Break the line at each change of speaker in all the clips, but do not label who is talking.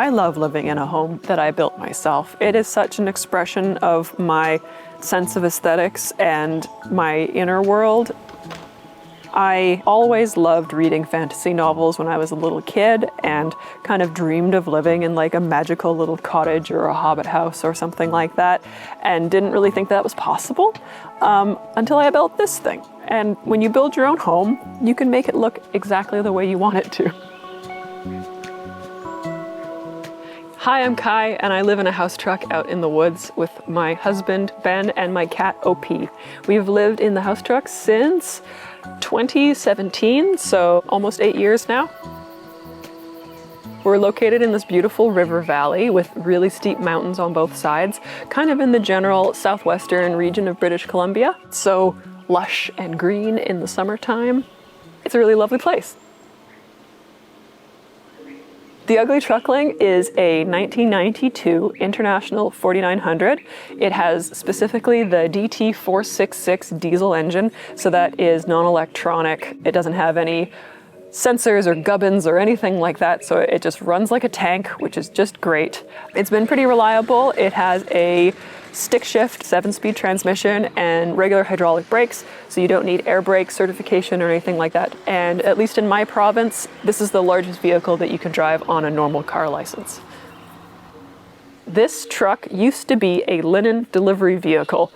I love living in a home that I built myself. It is such an expression of my sense of aesthetics and my inner world. I always loved reading fantasy novels when I was a little kid and kind of dreamed of living in like a magical little cottage or a hobbit house or something like that, and didn't really think that was possible until I built this thing. And when you build your own home, you can make it look exactly the way you want it to. Hi, I'm Kai, and I live in a house truck out in the woods with my husband, Ben, and my cat, Opie. We've lived in the house truck since 2017, so almost 8 years now. We're located in this beautiful river valley with really steep mountains on both sides, kind of in the general southwestern region of British Columbia. So lush and green in the summertime. It's a really lovely place. The Ugly Truckling is a 1992 International 4900. It has specifically the DT466 diesel engine, so that is non-electronic. It doesn't have any sensors or gubbins or anything like that, so it just runs like a tank, which is just great. It's been pretty reliable. It has a stick shift 7-speed transmission and regular hydraulic brakes, so you don't need air brake certification or anything like that. And at least in my province, this is the largest vehicle that you can drive on a normal car license. This truck used to be a linen delivery vehicle.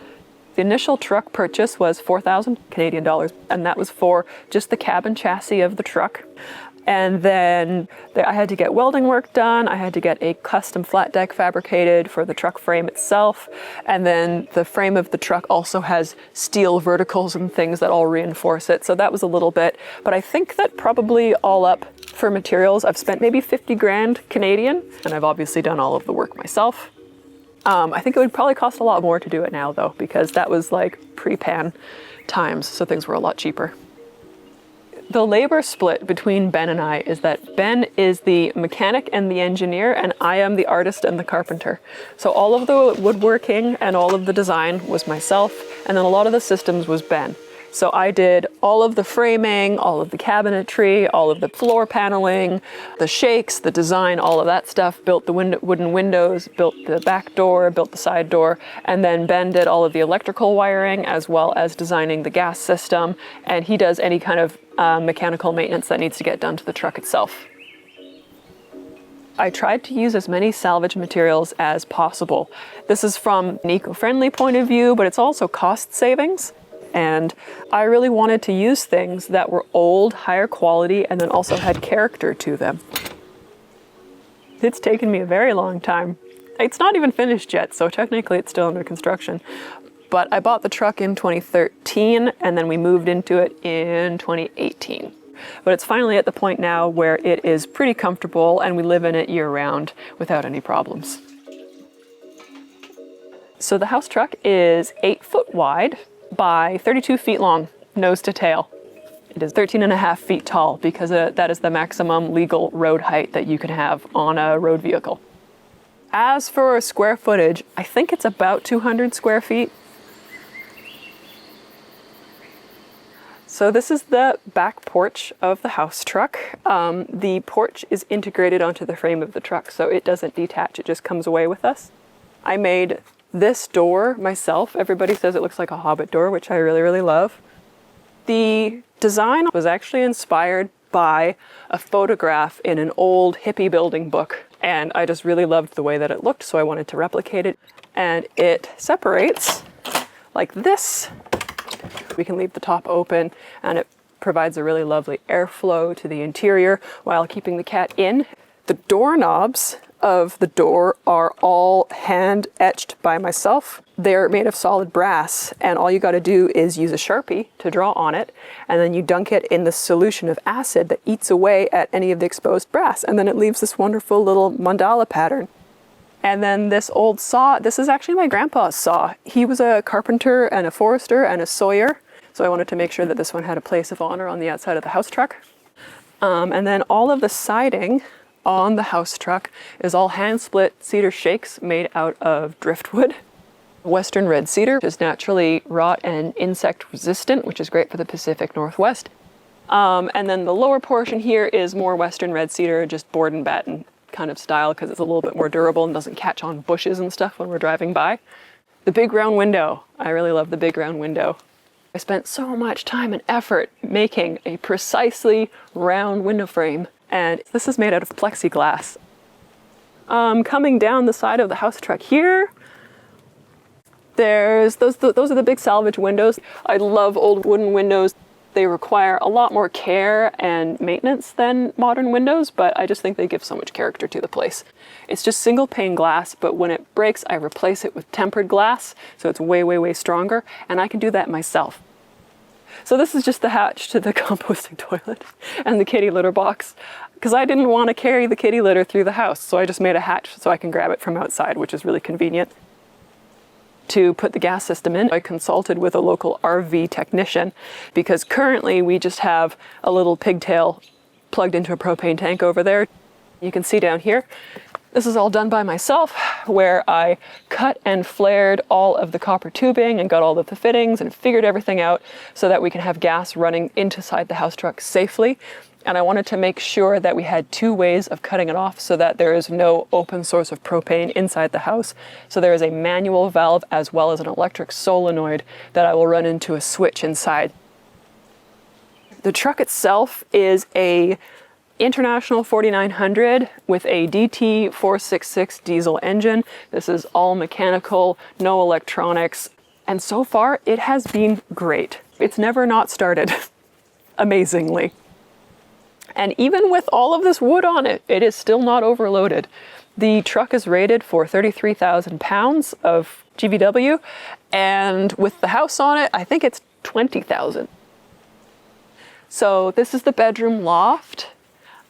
The initial truck purchase was 4,000 Canadian dollars, and that was for just the cab and chassis of the truck. And then I had to get welding work done. I had to get a custom flat deck fabricated for the truck frame itself. And then the frame of the truck also has steel verticals and things that all reinforce it. So that was a little bit, but I think that probably all up for materials, I've spent maybe 50 grand Canadian, and I've obviously done all of the work myself. I think it would probably cost a lot more to do it now though, because that was like pre-pan times, so things were a lot cheaper. The labor split between Ben and I is that Ben is the mechanic and the engineer, and I am the artist and the carpenter. So all of the woodworking and all of the design was myself, and then a lot of the systems was Ben. So I did all of the framing, all of the cabinetry, all of the floor paneling, the shakes, the design, all of that stuff, built the wooden windows, built the back door, built the side door, and then Ben did all of the electrical wiring as well as designing the gas system, and he does any kind of mechanical maintenance that needs to get done to the truck itself. I tried to use as many salvage materials as possible. This is from an eco-friendly point of view, but it's also cost savings. And I really wanted to use things that were old, higher quality, and then also had character to them. It's taken me a very long time. It's not even finished yet, so technically it's still under construction. But I bought the truck in 2013, and then we moved into it in 2018. But it's finally at the point now where it is pretty comfortable, and we live in it year-round without any problems. So the house truck is 8 foot wide by 32 feet long, nose to tail. It is 13.5 feet tall because that is the maximum legal road height that you can have on a road vehicle. As for square footage, I think it's about 200 square feet. So this is the back porch of the house truck. The porch is integrated onto the frame of the truck, so it doesn't detach, it just comes away with us. I made this door myself. Everybody says it looks like a hobbit door, which I really, really love. The design was actually inspired by a photograph in an old hippie building book, and I just really loved the way that it looked, so I wanted to replicate it. And it separates like this. We can leave the top open, and it provides a really lovely airflow to the interior while keeping the cat in. The doorknobs of the door are all hand etched by myself. They're made of solid brass, and all you got to do is use a Sharpie to draw on it, and then you dunk it in the solution of acid that eats away at any of the exposed brass, and then it leaves this wonderful little mandala pattern. And then this old saw, this is actually my grandpa's saw. He was a carpenter and a forester and a sawyer, so I wanted to make sure that this one had a place of honor on the outside of the house truck. And then all of the siding on the house truck is all hand split cedar shakes made out of driftwood. Western red cedar is naturally rot and insect resistant, which is great for the Pacific Northwest. And then the lower portion here is more western red cedar, just board and batten kind of style because it's a little bit more durable and doesn't catch on bushes and stuff when we're driving by. The big round window. I really love the big round window. I spent so much time and effort making a precisely round window frame, and this is made out of plexiglass. Coming down the side of the house truck here, those are the big salvage windows. I love old wooden windows. They require a lot more care and maintenance than modern windows, but I just think they give so much character to the place. It's just single pane glass, but when it breaks, I replace it with tempered glass, so it's way, way, way stronger, and I can do that myself. So this is just the hatch to the composting toilet and the kitty litter box, because I didn't want to carry the kitty litter through the house, so I just made a hatch so I can grab it from outside, which is really convenient. To put the gas system in, I consulted with a local RV technician because currently we just have a little pigtail plugged into a propane tank over there. You can see down here, this is all done by myself, where I cut and flared all of the copper tubing and got all of the fittings and figured everything out so that we can have gas running inside the house truck safely. And I wanted to make sure that we had two ways of cutting it off so that there is no open source of propane inside the house. So there is a manual valve as well as an electric solenoid that I will run into a switch inside. The truck itself is a International 4900 with a DT 466 diesel engine. This is all mechanical, no electronics. And so far it has been great. It's never not started, amazingly. And even with all of this wood on it, it is still not overloaded. The truck is rated for 33,000 pounds of GVW, and with the house on it, I think it's 20,000. So this is the bedroom loft.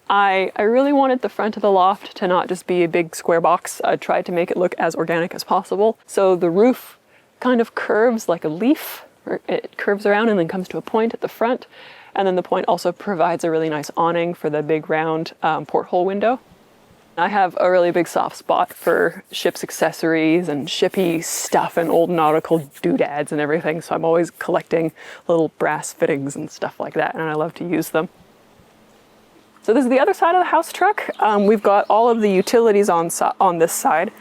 I really wanted the front of the loft to not just be a big square box. I tried to make it look as organic as possible. So the roof kind of curves like a leaf, or it curves around and then comes to a point at the front. And then the point also provides a really nice awning for the big round porthole window. I have a really big soft spot for ship's accessories and shippy stuff and old nautical doodads and everything. So I'm always collecting little brass fittings and stuff like that, and I love to use them. So this is the other side of the house truck. We've got all of the utilities on this side.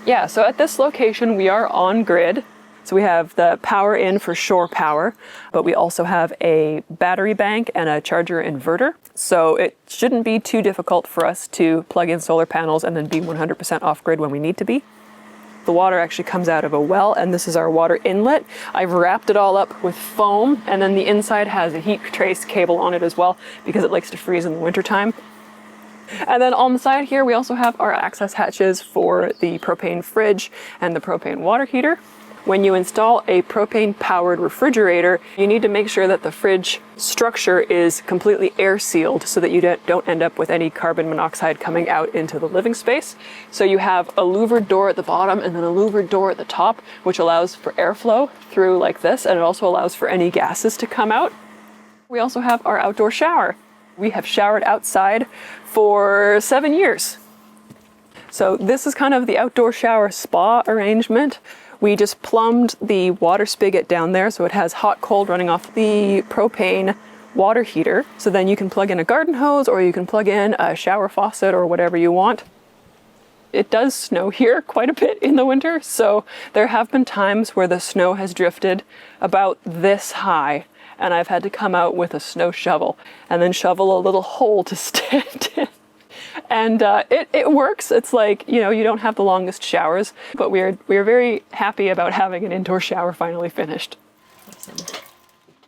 Yeah, so at this location we are on grid. So we have the power in for shore power, but we also have a battery bank and a charger inverter. So it shouldn't be too difficult for us to plug in solar panels and then be 100% off grid when we need to be. The water actually comes out of a well, and this is our water inlet. I've wrapped it all up with foam, and then the inside has a heat trace cable on it as well because it likes to freeze in the wintertime. And then on the side here, we also have our access hatches for the propane fridge and the propane water heater. When you install a propane-powered refrigerator, you need to make sure that the fridge structure is completely air-sealed so that you don't end up with any carbon monoxide coming out into the living space. So you have a louvered door at the bottom and then a louvered door at the top, which allows for airflow through like this, and it also allows for any gases to come out. We also have our outdoor shower. We have showered outside for 7 years. So this is kind of the outdoor shower spa arrangement. We just plumbed the water spigot down there, so it has hot cold running off the propane water heater. So then you can plug in a garden hose or you can plug in a shower faucet or whatever you want. It does snow here quite a bit in the winter, so there have been times where the snow has drifted about this high, and I've had to come out with a snow shovel and then shovel a little hole to stand in. And it works. It's like, you know, you don't have the longest showers, but we are very happy about having an indoor shower finally finished.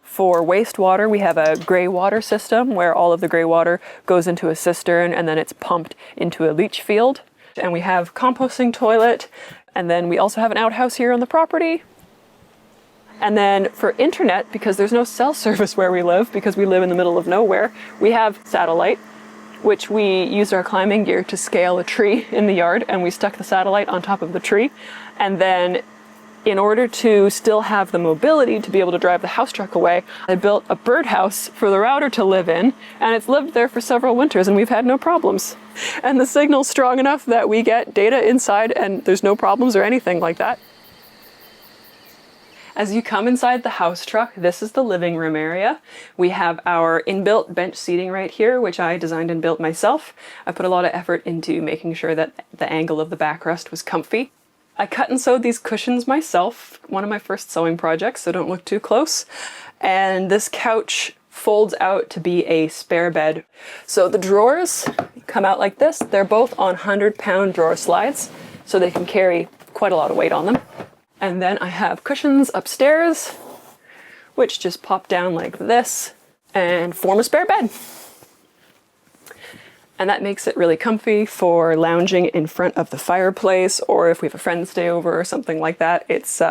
For wastewater, we have a gray water system where all of the gray water goes into a cistern and then it's pumped into a leach field. And we have composting toilet, and then we also have an outhouse here on the property. And then for internet, because there's no cell service where we live, because we live in the middle of nowhere, we have satellite, which we used our climbing gear to scale a tree in the yard, and we stuck the satellite on top of the tree. And then in order to still have the mobility to be able to drive the house truck away, I built a birdhouse for the router to live in, and it's lived there for several winters and we've had no problems. And the signal's strong enough that we get data inside and there's no problems or anything like that. As you come inside the house truck, this is the living room area. We have our inbuilt bench seating right here, which I designed and built myself. I put a lot of effort into making sure that the angle of the backrest was comfy. I cut and sewed these cushions myself, one of my first sewing projects, so don't look too close. And this couch folds out to be a spare bed. So the drawers come out like this. They're both on 100-pound drawer slides, so they can carry quite a lot of weight on them. And then I have cushions upstairs, which just pop down like this and form a spare bed. And that makes it really comfy for lounging in front of the fireplace, or if we have a friend stay over or something like that. It's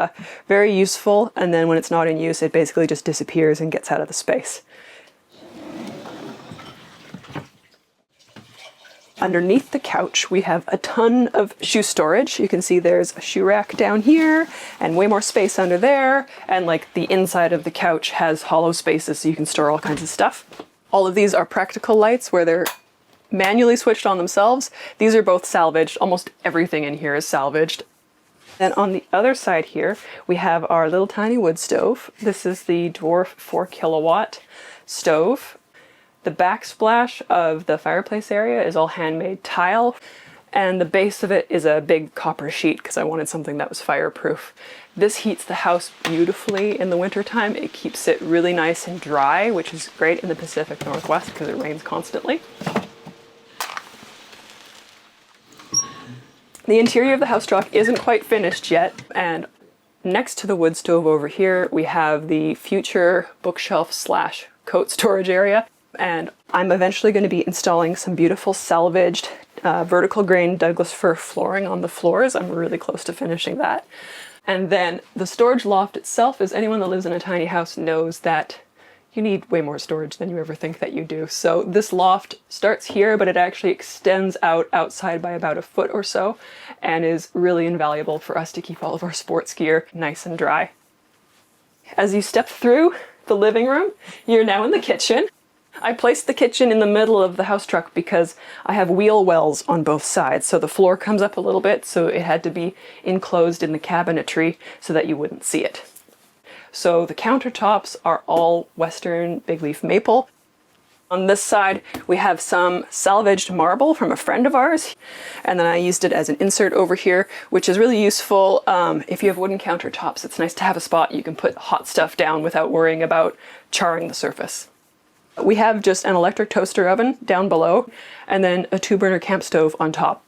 very useful, and then when it's not in use, it basically just disappears and gets out of the space. Underneath the couch, we have a ton of shoe storage. You can see there's a shoe rack down here and way more space under there. And like the inside of the couch has hollow spaces so you can store all kinds of stuff. All of these are practical lights where they're manually switched on themselves. These are both salvaged. Almost everything in here is salvaged. Then on the other side here, we have our little tiny wood stove. This is the dwarf 4-kilowatt stove. The backsplash of the fireplace area is all handmade tile, and the base of it is a big copper sheet because I wanted something that was fireproof. This heats the house beautifully in the wintertime. It keeps it really nice and dry, which is great in the Pacific Northwest because it rains constantly. The interior of the house truck isn't quite finished yet, and next to the wood stove over here, we have the future bookshelf / coat storage area. And I'm eventually going to be installing some beautiful salvaged vertical grain Douglas fir flooring on the floors. I'm really close to finishing that. And then the storage loft itself, as anyone that lives in a tiny house knows that you need way more storage than you ever think that you do. So this loft starts here, but it actually extends out outside by about a foot or so and is really invaluable for us to keep all of our sports gear nice and dry. As you step through the living room, you're now in the kitchen. I placed the kitchen in the middle of the house truck because I have wheel wells on both sides, so the floor comes up a little bit, so it had to be enclosed in the cabinetry so that you wouldn't see it. So the countertops are all Western big leaf maple. On this side, we have some salvaged marble from a friend of ours, and then I used it as an insert over here, which is really useful if you have wooden countertops. It's nice to have a spot you can put hot stuff down without worrying about charring the surface. We have just an electric toaster oven down below, and then a 2-burner camp stove on top.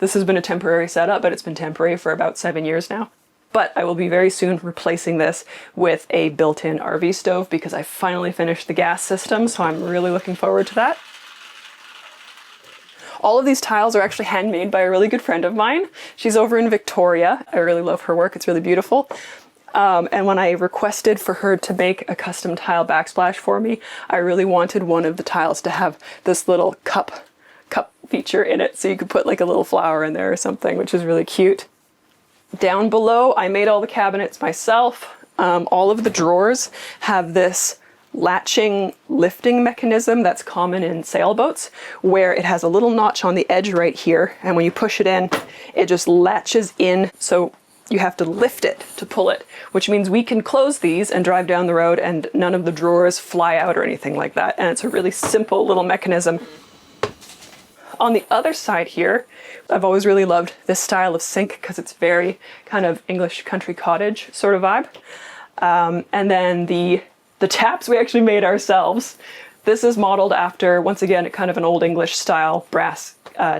This has been a temporary setup, but it's been temporary for about 7 years now. But I will be very soon replacing this with a built-in RV stove because I finally finished the gas system, so I'm really looking forward to that. All of these tiles are actually handmade by a really good friend of mine. She's over in Victoria. I really love her work. It's really beautiful. And when I requested for her to make a custom tile backsplash for me, I really wanted one of the tiles to have this little cup feature in it, so you could put like a little flower in there or something, which is really cute. Down below, I made all the cabinets myself. All of the drawers have this latching lifting mechanism that's common in sailboats, where it has a little notch on the edge right here, and when you push it in, it just latches in, so you have to lift it to pull it, which means we can close these and drive down the road and none of the drawers fly out or anything like that. And it's a really simple little mechanism. On the other side here, I've always really loved this style of sink because it's very kind of English country cottage sort of vibe. And then the taps we actually made ourselves. This is modeled after, once again, kind of an old English style brass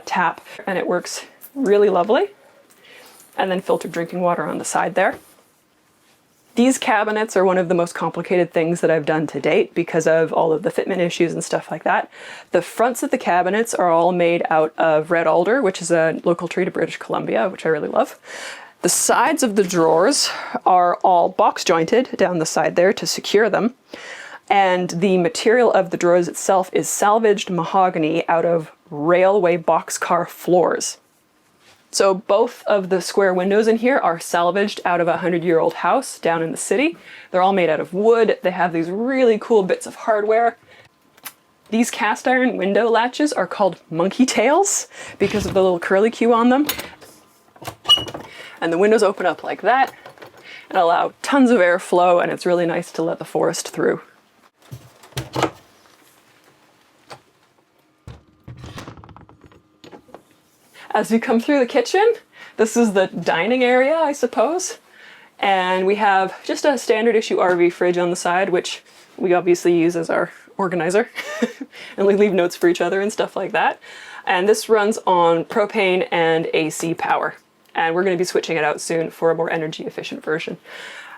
tap, and it works really lovely. And then filtered drinking water on the side there. These cabinets are one of the most complicated things that I've done to date because of all of the fitment issues and stuff like that. The fronts of the cabinets are all made out of red alder, which is a local tree to British Columbia, which I really love. The sides of the drawers are all box jointed down the side there to secure them. And the material of the drawers itself is salvaged mahogany out of railway boxcar floors. So both of the square windows in here are salvaged out of a 100-year-old house down in the city. They're all made out of wood. They have these really cool bits of hardware. These cast iron window latches are called monkey tails because of the little curly Q on them. And the windows open up like that. and allow tons of airflow, and it's really nice to let the forest through. As we come through the kitchen, this is the dining area, I suppose. And we have just a standard issue RV fridge on the side, which we obviously use as our organizer. And we leave notes for each other and stuff like that. And this runs on propane and AC power. And we're going to be switching it out soon for a more energy efficient version.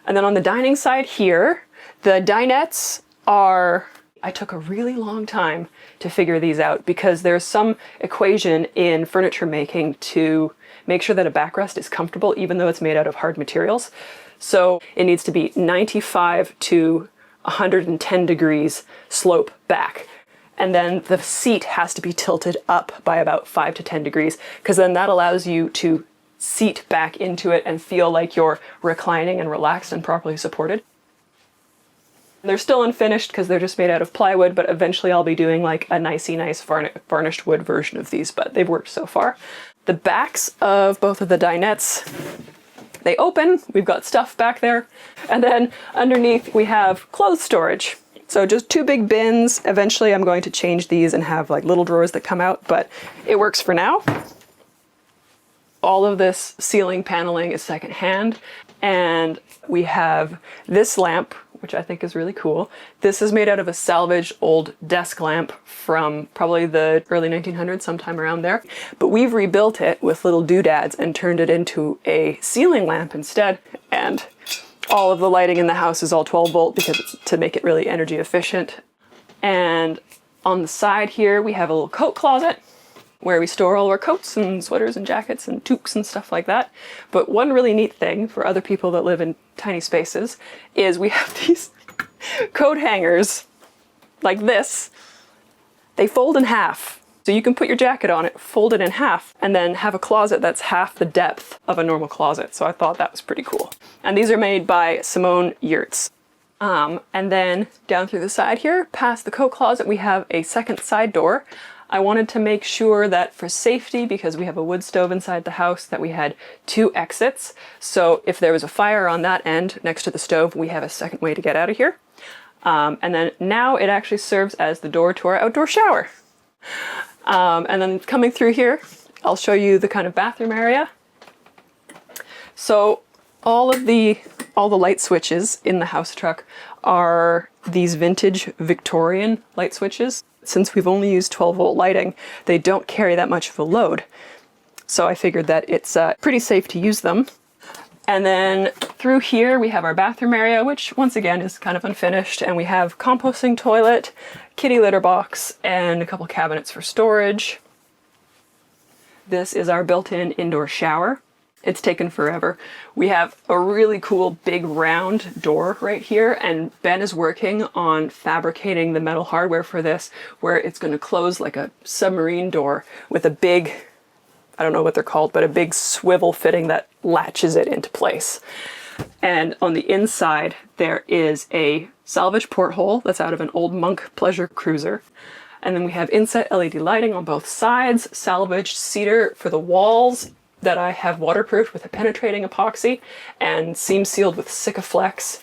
And then on the dining side here, the dinettes are... I took a really long time to figure these out because there's some equation in furniture making to make sure that a backrest is comfortable even though it's made out of hard materials. So it needs to be 95 to 110 degrees slope back. And then the seat has to be tilted up by about 5 to 10 degrees because then that allows you to seat back into it and feel like you're reclining and relaxed and properly supported. They're still unfinished because they're just made out of plywood, but eventually I'll be doing like a nice varnished wood version of these, but they've worked so far. The backs of both of the dinettes, they open, we've got stuff back there, and then underneath we have clothes storage. So just 2 big bins. Eventually I'm going to change these and have like little drawers that come out, but it works for now. All of this ceiling paneling is secondhand, and we have this lamp, which I think is really cool. This is made out of a salvaged old desk lamp from probably the early 1900s, sometime around there. But we've rebuilt it with little doodads and turned it into a ceiling lamp instead. And all of the lighting in the house is all 12 volt because it's to make it really energy efficient. And on the side here, we have a little coat closet where we store all our coats and sweaters and jackets and toques and stuff like that. But one really neat thing for other people that live in tiny spaces is we have these coat hangers like this. They fold in half. So you can put your jacket on it, fold it in half, and then have a closet that's half the depth of a normal closet. So I thought that was pretty cool. And these are made by Simone Yurts. And then down through the side here, past the coat closet, we have a second side door. I wanted to make sure that for safety, because we have a wood stove inside the house, that we had 2 exits. So if there was a fire on that end next to the stove, we have a second way to get out of here. And then now it actually serves as the door to our outdoor shower. And then coming through here, I'll show you the kind of bathroom area. So all the light switches in the house truck are these vintage Victorian light switches. Since we've only used 12 volt lighting, they don't carry that much of a load. So I figured that it's pretty safe to use them. And then through here we have our bathroom area, which once again is kind of unfinished, and we have composting toilet, kitty litter box, and a couple cabinets for storage. This is our built-in indoor shower. It's taken forever. We have a really cool big round door right here, and Ben is working on fabricating the metal hardware for this, where it's going to close like a submarine door with a big, I don't know what they're called, but a big swivel fitting that latches it into place. And on the inside, there is a salvage porthole that's out of an old Monk pleasure cruiser. And then we have inset LED lighting on both sides, salvaged cedar for the walls that I have waterproofed with a penetrating epoxy and seam sealed with Sikaflex.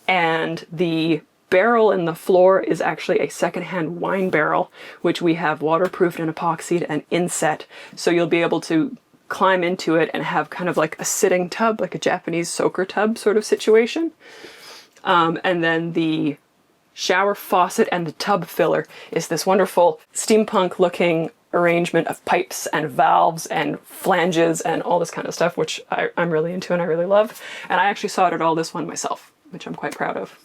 And the barrel in the floor is actually a secondhand wine barrel, which we have waterproofed and epoxied and inset. So you'll be able to climb into it and have kind of like a sitting tub, like a Japanese soaker tub sort of situation. And then the shower faucet and the tub filler is this wonderful steampunk looking arrangement of pipes and valves and flanges and all this kind of stuff, which I'm really into and I really love. And I actually soldered all this one myself, which I'm quite proud of.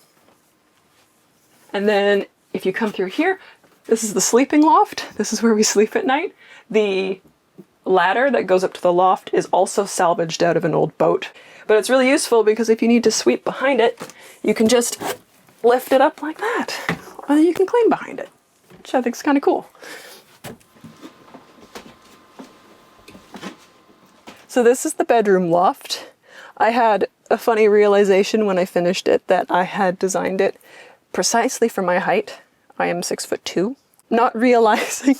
And then if you come through here, this is the sleeping loft. This is where we sleep at night. The ladder that goes up to the loft is also salvaged out of an old boat. But it's really useful because if you need to sweep behind it, you can just lift it up like that. Or you can clean behind it, which I think is kind of cool. So this is the bedroom loft. I had a funny realization when I finished it that I had designed it precisely for my height. I am 6'2", not realizing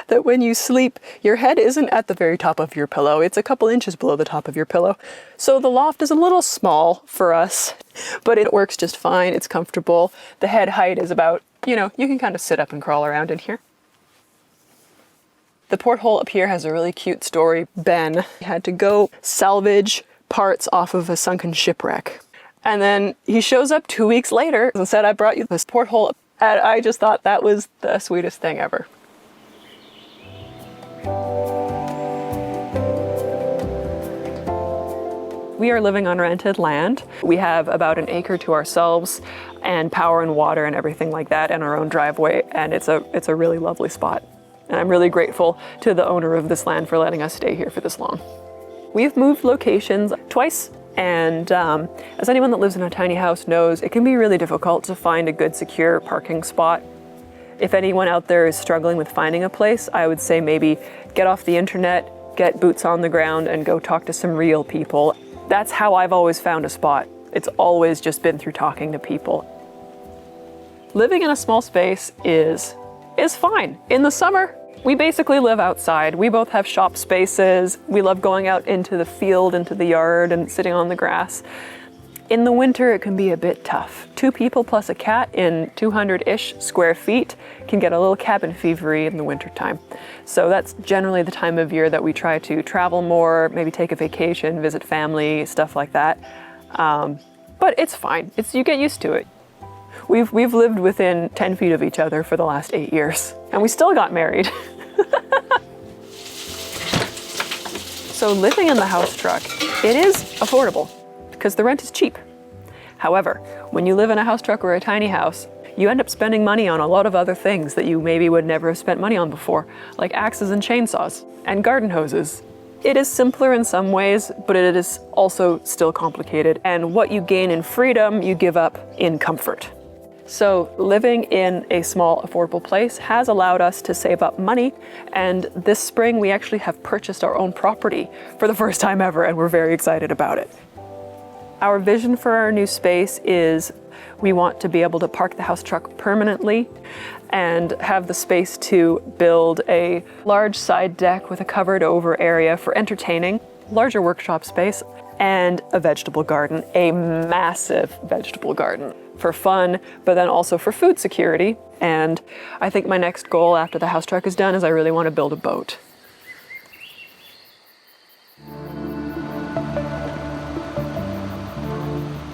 that when you sleep, your head isn't at the very top of your pillow. It's a couple inches below the top of your pillow. So the loft is a little small for us, but it works just fine. It's comfortable. The head height is about, you can kind of sit up and crawl around in here. The porthole up here has a really cute story. Ben had to go salvage parts off of a sunken shipwreck. And then he shows up 2 weeks later and said, I brought you this porthole. And I just thought that was the sweetest thing ever. We are living on rented land. We have about an acre to ourselves and power and water and everything like that and our own driveway. And it's a really lovely spot. And I'm really grateful to the owner of this land for letting us stay here for this long. We've moved locations twice. And as anyone that lives in a tiny house knows, it can be really difficult to find a good, secure parking spot. If anyone out there is struggling with finding a place, I would say maybe get off the internet, get boots on the ground, and go talk to some real people. That's how I've always found a spot. It's always just been through talking to people. Living in a small space is fine. In the summer, we basically live outside. We both have shop spaces. We love going out into the field, into the yard, and sitting on the grass. In the winter, it can be a bit tough. 2 people plus a cat in 200-ish square feet can get a little cabin fevery in the wintertime. So that's generally the time of year that we try to travel more, maybe take a vacation, visit family, stuff like that. But it's fine. You get used to it. We've lived within 10 feet of each other for the last 8 years, and we still got married. So living in the house truck, it is affordable because the rent is cheap. However, when you live in a house truck or a tiny house, you end up spending money on a lot of other things that you maybe would never have spent money on before, like axes and chainsaws and garden hoses. It is simpler in some ways, but it is also still complicated. And what you gain in freedom, you give up in comfort. So living in a small, affordable place has allowed us to save up money. And this spring, we actually have purchased our own property for the first time ever, and we're very excited about it. Our vision for our new space is we want to be able to park the house truck permanently and have the space to build a large side deck with a covered over area for entertaining, larger workshop space, and a vegetable garden, a massive vegetable garden for fun, but then also for food security. And I think my next goal after the house truck is done is I really want to build a boat.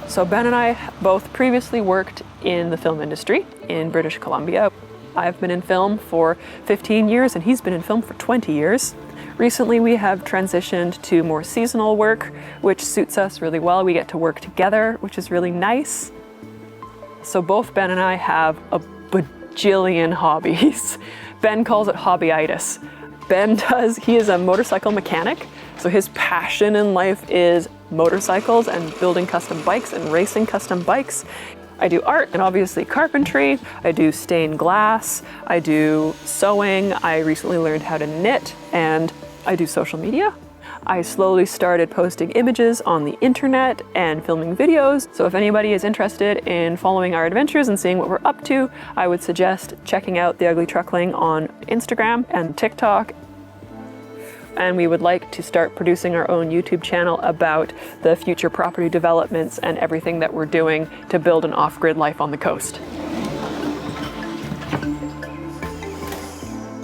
So Ben and I both previously worked in the film industry in British Columbia. I've been in film for 15 years and he's been in film for 20 years. Recently we have transitioned to more seasonal work, which suits us really well. We get to work together, which is really nice. So both Ben and I have a bajillion hobbies. Ben calls it hobbyitis. He is a motorcycle mechanic, so his passion in life is motorcycles and building custom bikes and racing custom bikes. I do art and obviously carpentry. I do stained glass. I do sewing. I recently learned how to knit, and I do social media. I slowly started posting images on the internet and filming videos. So if anybody is interested in following our adventures and seeing what we're up to, I would suggest checking out the Ugly Truckling on Instagram and TikTok. And we would like to start producing our own YouTube channel about the future property developments and everything that we're doing to build an off-grid life on the coast.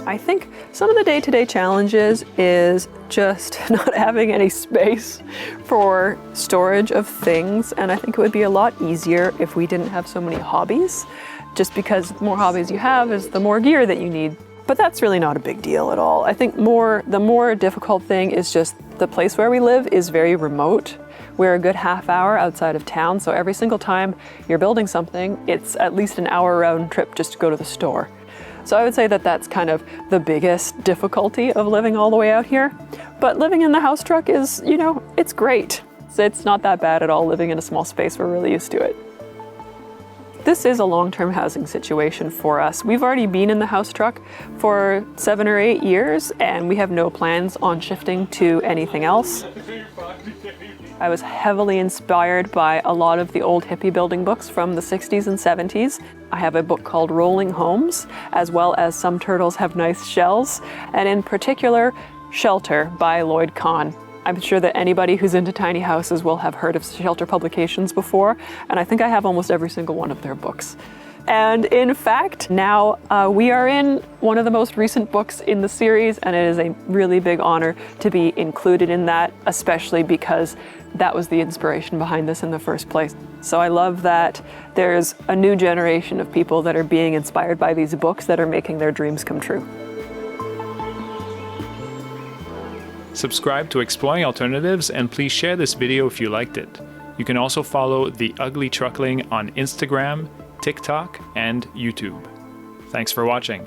I think some of the day-to-day challenges is just not having any space for storage of things, and I think it would be a lot easier if we didn't have so many hobbies, just because the more hobbies you have is the more gear that you need. But that's really not a big deal at all. I think the more difficult thing is just the place where we live is very remote. We're a good half hour outside of town, so every single time you're building something, it's at least an hour round trip just to go to the store. So I would say that that's kind of the biggest difficulty of living all the way out here. But living in the house truck is, it's great. So it's not that bad at all living in a small space. We're really used to it. This is a long-term housing situation for us. We've already been in the house truck for 7 or 8 years, and we have no plans on shifting to anything else. I was heavily inspired by a lot of the old hippie building books from the 60s and 70s. I have a book called Rolling Homes, as well as Some Turtles Have Nice Shells, and in particular, Shelter by Lloyd Kahn. I'm sure that anybody who's into tiny houses will have heard of Shelter Publications before, and I think I have almost every single one of their books. And in fact, now we are in one of the most recent books in the series, and it is a really big honor to be included in that, especially because that was the inspiration behind this in the first place. So I love that there's a new generation of people that are being inspired by these books that are making their dreams come true.
Subscribe to Exploring Alternatives, and please share this video if you liked it. You can also follow the Ugly Truckling on Instagram, TikTok, and YouTube. Thanks for watching.